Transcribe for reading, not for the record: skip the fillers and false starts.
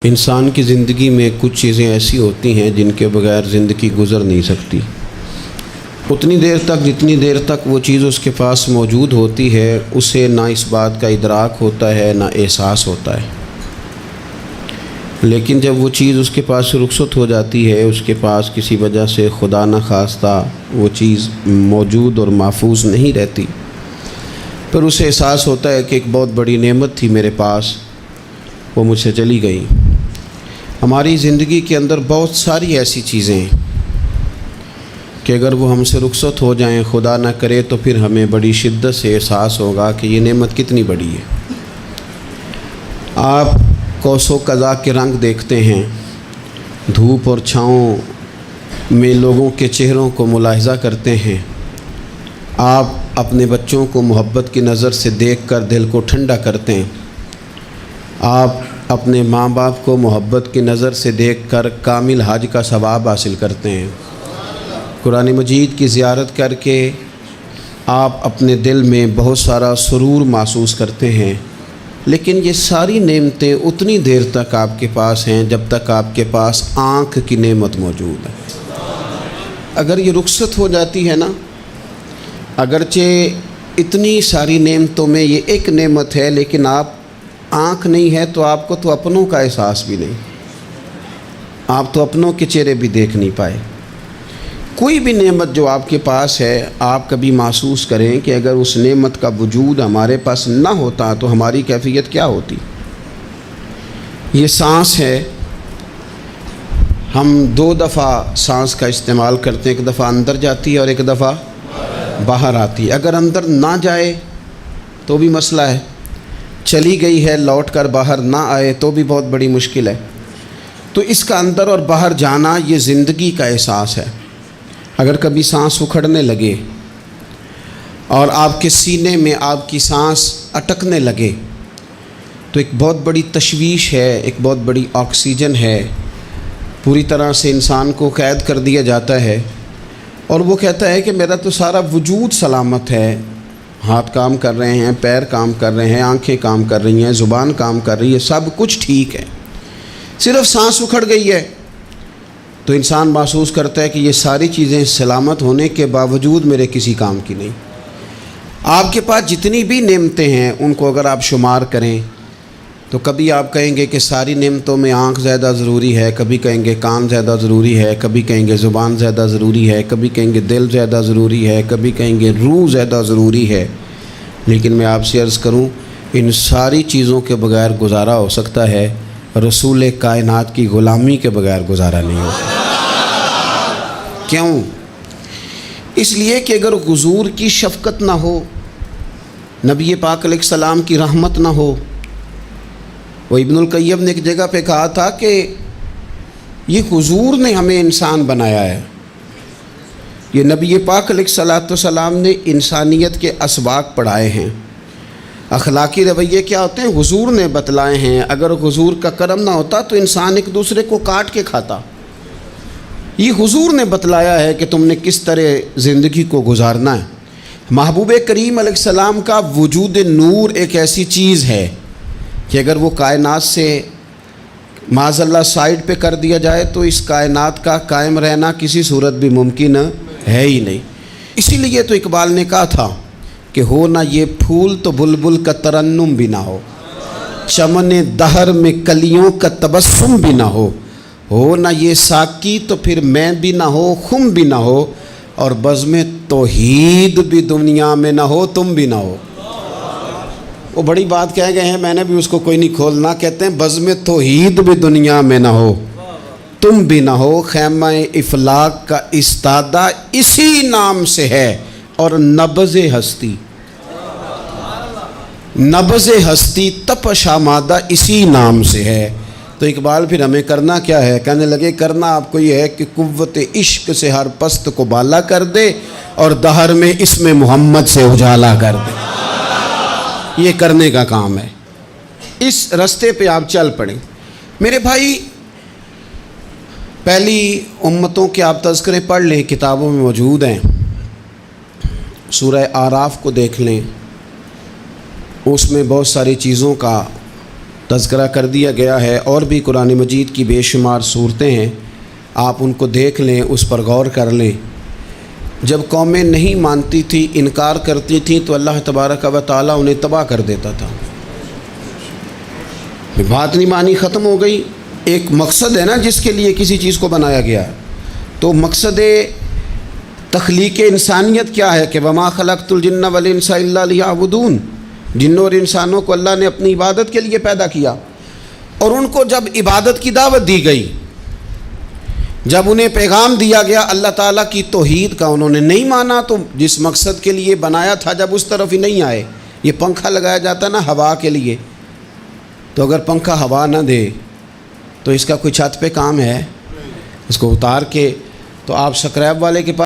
انسان کی زندگی میں کچھ چیزیں ایسی ہوتی ہیں جن کے بغیر زندگی گزر نہیں سکتی۔ اتنی دیر تک جتنی دیر تک وہ چیز اس کے پاس موجود ہوتی ہے اسے نہ اس بات کا ادراک ہوتا ہے نہ احساس ہوتا ہے، لیکن جب وہ چیز اس کے پاس سے رخصت ہو جاتی ہے، اس کے پاس کسی وجہ سے خدا نہ خواستہ وہ چیز موجود اور محفوظ نہیں رہتی، پھر اسے احساس ہوتا ہے کہ ایک بہت بڑی نعمت تھی میرے پاس، وہ مجھ سے چلی گئی۔ ہماری زندگی کے اندر بہت ساری ایسی چیزیں ہیں کہ اگر وہ ہم سے رخصت ہو جائیں، خدا نہ کرے، تو پھر ہمیں بڑی شدت سے احساس ہوگا کہ یہ نعمت کتنی بڑی ہے۔ آپ قوس و قزح کے رنگ دیکھتے ہیں، دھوپ اور چھاؤں میں لوگوں کے چہروں کو ملاحظہ کرتے ہیں، آپ اپنے بچوں کو محبت کی نظر سے دیکھ کر دل کو ٹھنڈا کرتے ہیں، آپ اپنے ماں باپ کو محبت کی نظر سے دیکھ کر کامل حج کا ثواب حاصل کرتے ہیں، قرآن مجید کی زیارت کر کے آپ اپنے دل میں بہت سارا سرور محسوس کرتے ہیں، لیکن یہ ساری نعمتیں اتنی دیر تک آپ کے پاس ہیں جب تک آپ کے پاس آنکھ کی نعمت موجود ہے۔ اگر یہ رخصت ہو جاتی ہے نا، اگرچہ اتنی ساری نعمتوں میں یہ ایک نعمت ہے، لیکن آپ آنکھ نہیں ہے تو آپ کو تو اپنوں کا احساس بھی نہیں، آپ تو اپنوں کے چہرے بھی دیکھ نہیں پائے۔ کوئی بھی نعمت جو آپ کے پاس ہے، آپ کبھی محسوس کریں کہ اگر اس نعمت کا وجود ہمارے پاس نہ ہوتا تو ہماری کیفیت کیا ہوتی۔ یہ سانس ہے، ہم 2 دفعہ سانس کا استعمال کرتے ہیں، ایک دفعہ اندر جاتی ہے اور ایک دفعہ باہر آتی ہے۔ اگر اندر نہ جائے تو بھی مسئلہ ہے، چلی گئی ہے لوٹ کر باہر نہ آئے تو بھی بہت بڑی مشکل ہے۔ تو اس کا اندر اور باہر جانا یہ زندگی کا احساس ہے۔ اگر کبھی سانس اکھڑنے لگے اور آپ کے سینے میں آپ کی سانس اٹکنے لگے تو ایک بہت بڑی تشویش ہے، ایک بہت بڑی آکسیجن ہے، پوری طرح سے انسان کو قید کر دیا جاتا ہے، اور وہ کہتا ہے کہ میرا تو سارا وجود سلامت ہے، ہاتھ کام کر رہے ہیں، پیر کام کر رہے ہیں، آنکھیں کام کر رہی ہیں، زبان کام کر رہی ہے، سب کچھ ٹھیک ہے، صرف سانس اکھڑ گئی ہے۔ تو انسان محسوس کرتا ہے کہ یہ ساری چیزیں سلامت ہونے کے باوجود میرے کسی کام کی نہیں۔ آپ کے پاس جتنی بھی نعمتیں ہیں ان کو اگر آپ شمار کریں تو کبھی آپ کہیں گے کہ ساری نعمتوں میں آنکھ زیادہ ضروری ہے، کبھی کہیں گے کان زیادہ ضروری ہے، کبھی کہیں گے زبان زیادہ ضروری ہے، کبھی کہیں گے دل زیادہ ضروری ہے، کبھی کہیں گے روح زیادہ ضروری ہے، لیکن میں آپ سے عرض کروں ان ساری چیزوں کے بغیر گزارا ہو سکتا ہے، رسول کائنات کی غلامی کے بغیر گزارا نہیں ہوتا۔ کیوں؟ اس لیے کہ اگر حضور کی شفقت نہ ہو، نبی پاک علیہ السلام کی رحمت نہ ہو، وہ ابن القیم نے ایک جگہ پہ کہا تھا کہ یہ حضور نے ہمیں انسان بنایا ہے، یہ نبی پاک علیہ السلام نے انسانیت کے اسباق پڑھائے ہیں، اخلاقی رویے کیا ہوتے ہیں حضور نے بتلائے ہیں، اگر حضور کا کرم نہ ہوتا تو انسان ایک دوسرے کو کاٹ کے کھاتا۔ یہ حضور نے بتلایا ہے کہ تم نے کس طرح زندگی کو گزارنا ہے۔ محبوب کریم علیہ السلام کا وجود نور ایک ایسی چیز ہے کہ اگر وہ کائنات سے معاذ اللہ سائڈ پہ کر دیا جائے تو اس کائنات کا قائم رہنا کسی صورت بھی ممکن ہے ہی نہیں۔ اسی لیے تو اقبال نے کہا تھا کہ ہو نہ یہ پھول تو بلبل کا ترنم بھی نہ ہو، چمن دہر میں کلیوں کا تبسم بھی نہ ہو نہ یہ ساقی تو پھر میں بھی نہ ہو، خم بھی نہ ہو، اور بزم توحید بھی دنیا میں نہ ہو، تم بھی نہ ہو۔ وہ بڑی بات کہہ گئے ہیں، میں نے بھی اس کو کوئی نہیں کھولنا، کہتے ہیں بزم توحید بھی دنیا میں نہ ہو، تم بھی نہ ہو، خیمہ افلاق کا استادہ اسی نام سے ہے، اور نبض ہستی تپش آمادہ اسی نام سے ہے۔ تو اقبال پھر ہمیں کرنا کیا ہے؟ کہنے لگے کرنا آپ کو یہ ہے کہ قوت عشق سے ہر پست کو بالا کر دے اور دہر میں اسم محمد سے اجالا کر دے، یہ کرنے کا کام ہے۔ اس رستے پہ آپ چل پڑیں میرے بھائی۔ پہلی امتوں کے آپ تذکرے پڑھ لیں، کتابوں میں موجود ہیں، سورہ اعراف کو دیکھ لیں، اس میں بہت ساری چیزوں کا تذکرہ کر دیا گیا ہے، اور بھی قرآن مجید کی بے شمار صورتیں ہیں، آپ ان کو دیکھ لیں، اس پر غور کر لیں۔ جب قومیں نہیں مانتی تھی، انکار کرتی تھیں، تو اللہ تبارک و تعالیٰ انہیں تباہ کر دیتا تھا۔ بات نہیں مانی، ختم ہو گئی۔ ایک مقصد ہے نا جس کے لیے کسی چیز کو بنایا گیا، تو مقصد تخلیق انسانیت کیا ہے کہ وما خلقت الجن والانس الا لیعبدون، جنوں اور انسانوں کو اللہ نے اپنی عبادت کے لیے پیدا کیا، اور ان کو جب عبادت کی دعوت دی گئی، جب انہیں پیغام دیا گیا اللہ تعالیٰ کی توحید کا، انہوں نے نہیں مانا، تو جس مقصد کے لیے بنایا تھا جب اس طرف ہی نہیں آئے۔ یہ پنکھا لگایا جاتا نا ہوا کے لیے، تو اگر پنکھا ہوا نہ دے تو اس کا کوئی چھت پہ کام ہے؟ اس کو اتار کے تو آپ سکریب والے کے پاس